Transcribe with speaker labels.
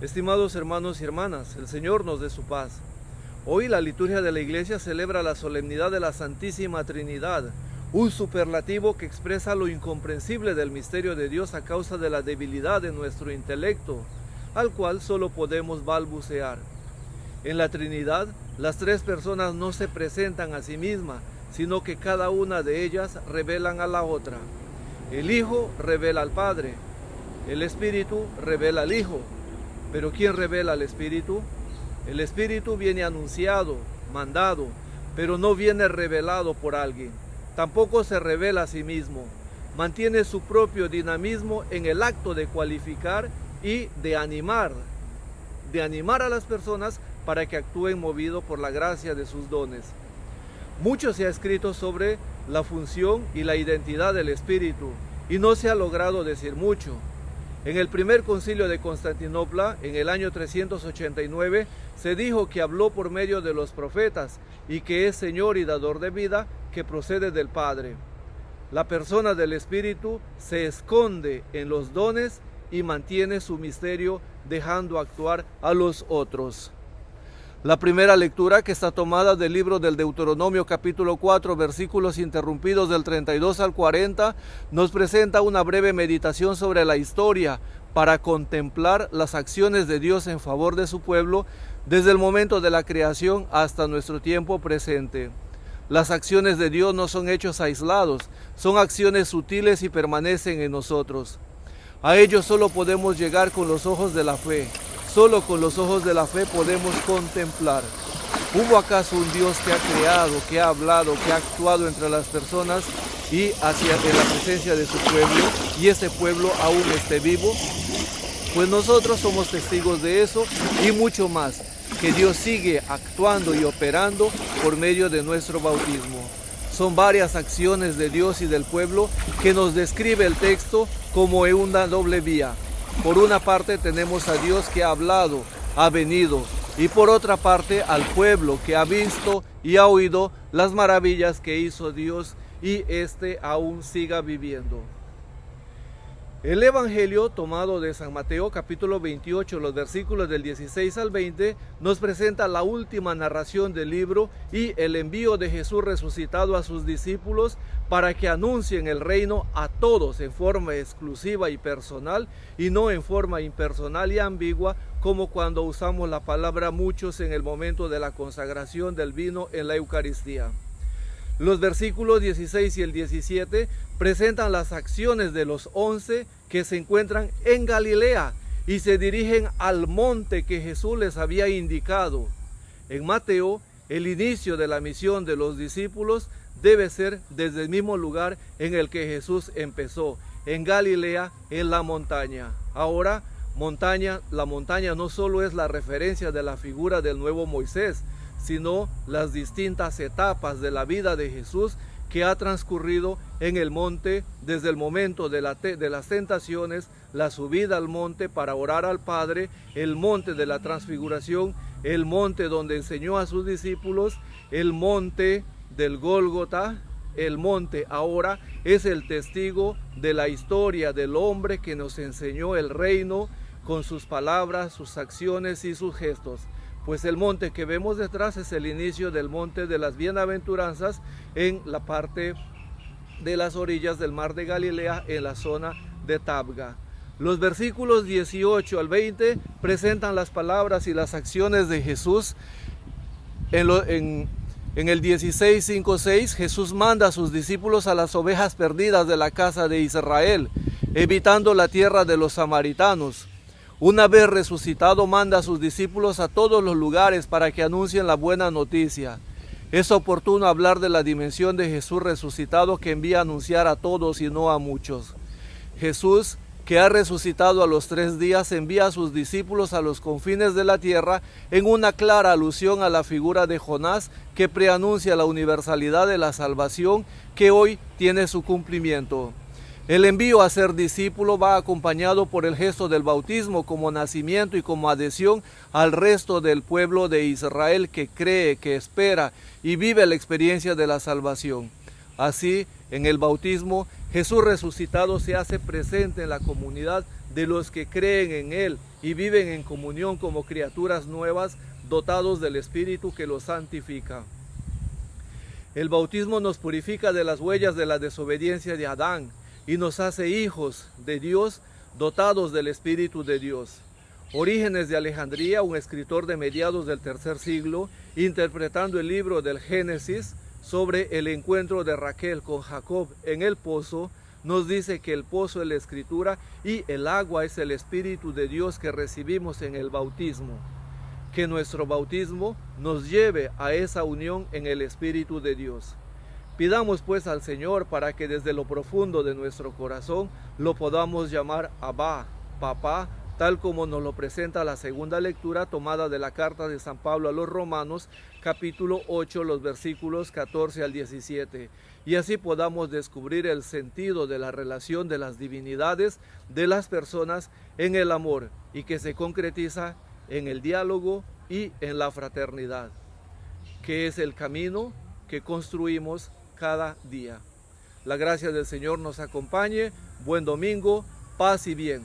Speaker 1: Estimados hermanos y hermanas, el Señor nos dé su paz. Hoy la liturgia de la Iglesia celebra la solemnidad de la Santísima Trinidad, un superlativo que expresa lo incomprensible del misterio de Dios a causa de la debilidad de nuestro intelecto, al cual solo podemos balbucear. En la Trinidad, las tres personas no se presentan a sí mismas, sino que cada una de ellas revelan a la otra. El Hijo revela al Padre, el Espíritu revela al Hijo. ¿Pero quién revela al Espíritu? El Espíritu viene anunciado, mandado, pero no viene revelado por alguien. Tampoco se revela a sí mismo. Mantiene su propio dinamismo en el acto de cualificar y de animar a las personas para que actúen movidos por la gracia de sus dones. Mucho se ha escrito sobre la función y la identidad del Espíritu, y no se ha logrado decir mucho. En el primer concilio de Constantinopla, en el año 389, se dijo que habló por medio de los profetas y que es Señor y dador de vida que procede del Padre. La persona del Espíritu se esconde en los dones y mantiene su misterio dejando actuar a los otros. La primera lectura, que está tomada del libro del Deuteronomio capítulo 4, versículos interrumpidos del 32 al 40, nos presenta una breve meditación sobre la historia para contemplar las acciones de Dios en favor de su pueblo desde el momento de la creación hasta nuestro tiempo presente. Las acciones de Dios no son hechos aislados, son acciones sutiles y permanecen en nosotros. A ellos solo podemos llegar con los ojos de la fe. Solo con los ojos de la fe podemos contemplar. ¿Hubo acaso un Dios que ha creado, que ha hablado, que ha actuado entre las personas y en la presencia de su pueblo, y ese pueblo aún esté vivo? Pues nosotros somos testigos de eso y mucho más, que Dios sigue actuando y operando por medio de nuestro bautismo. Son varias acciones de Dios y del pueblo que nos describe el texto como en una doble vía. Por una parte tenemos a Dios que ha hablado, ha venido, y por otra parte al pueblo que ha visto y ha oído las maravillas que hizo Dios y aún siga viviendo. El Evangelio tomado de San Mateo capítulo 28, los versículos del 16 al 20, nos presenta la última narración del libro y el envío de Jesús resucitado a sus discípulos para que anuncien el reino a todos en forma exclusiva y personal y no en forma impersonal y ambigua como cuando usamos la palabra muchos en el momento de la consagración del vino en la Eucaristía. Los versículos 16 y el 17 presentan las acciones de los 11 que se encuentran en Galilea y se dirigen al monte que Jesús les había indicado. En Mateo, el inicio de la misión de los discípulos debe ser desde el mismo lugar en el que Jesús empezó, en Galilea, en la montaña. Ahora, la montaña no solo es la referencia de la figura del nuevo Moisés, sino las distintas etapas de la vida de Jesús que ha transcurrido en el monte desde el momento de las tentaciones, la subida al monte para orar al Padre, el monte de la transfiguración, el monte donde enseñó a sus discípulos, el monte del Gólgota. El monte ahora es el testigo de la historia del hombre que nos enseñó el reino con sus palabras, sus acciones y sus gestos. Pues el monte que vemos detrás es el inicio del monte de las bienaventuranzas en la parte de las orillas del mar de Galilea, en la zona de Tabga. Los versículos 18 al 20 presentan las palabras y las acciones de Jesús. En el 16, 5, 6, Jesús manda a sus discípulos a las ovejas perdidas de la casa de Israel, evitando la tierra de los samaritanos. Una vez resucitado, manda a sus discípulos a todos los lugares para que anuncien la buena noticia. Es oportuno hablar de la dimensión de Jesús resucitado que envía a anunciar a todos y no a muchos. Jesús, que ha resucitado a los 3 días, envía a sus discípulos a los confines de la tierra en una clara alusión a la figura de Jonás que preanuncia la universalidad de la salvación que hoy tiene su cumplimiento. El envío a ser discípulo va acompañado por el gesto del bautismo como nacimiento y como adhesión al resto del pueblo de Israel que cree, que espera y vive la experiencia de la salvación. Así, en el bautismo, Jesús resucitado se hace presente en la comunidad de los que creen en Él y viven en comunión como criaturas nuevas, dotados del Espíritu que los santifica. El bautismo nos purifica de las huellas de la desobediencia de Adán y nos hace hijos de Dios, dotados del Espíritu de Dios. Orígenes de Alejandría, un escritor de mediados del tercer siglo, interpretando el libro del Génesis sobre el encuentro de Raquel con Jacob en el pozo, nos dice que el pozo es la Escritura y el agua es el Espíritu de Dios que recibimos en el bautismo. Que nuestro bautismo nos lleve a esa unión en el Espíritu de Dios. Pidamos pues al Señor para que desde lo profundo de nuestro corazón lo podamos llamar Abba, Papá, tal como nos lo presenta la segunda lectura tomada de la carta de San Pablo a los Romanos, capítulo 8, los versículos 14 al 17, y así podamos descubrir el sentido de la relación de las divinidades de las personas en el amor y que se concretiza en el diálogo y en la fraternidad, que es el camino que construimos cada día. La gracia del Señor nos acompañe. Buen domingo, paz y bien.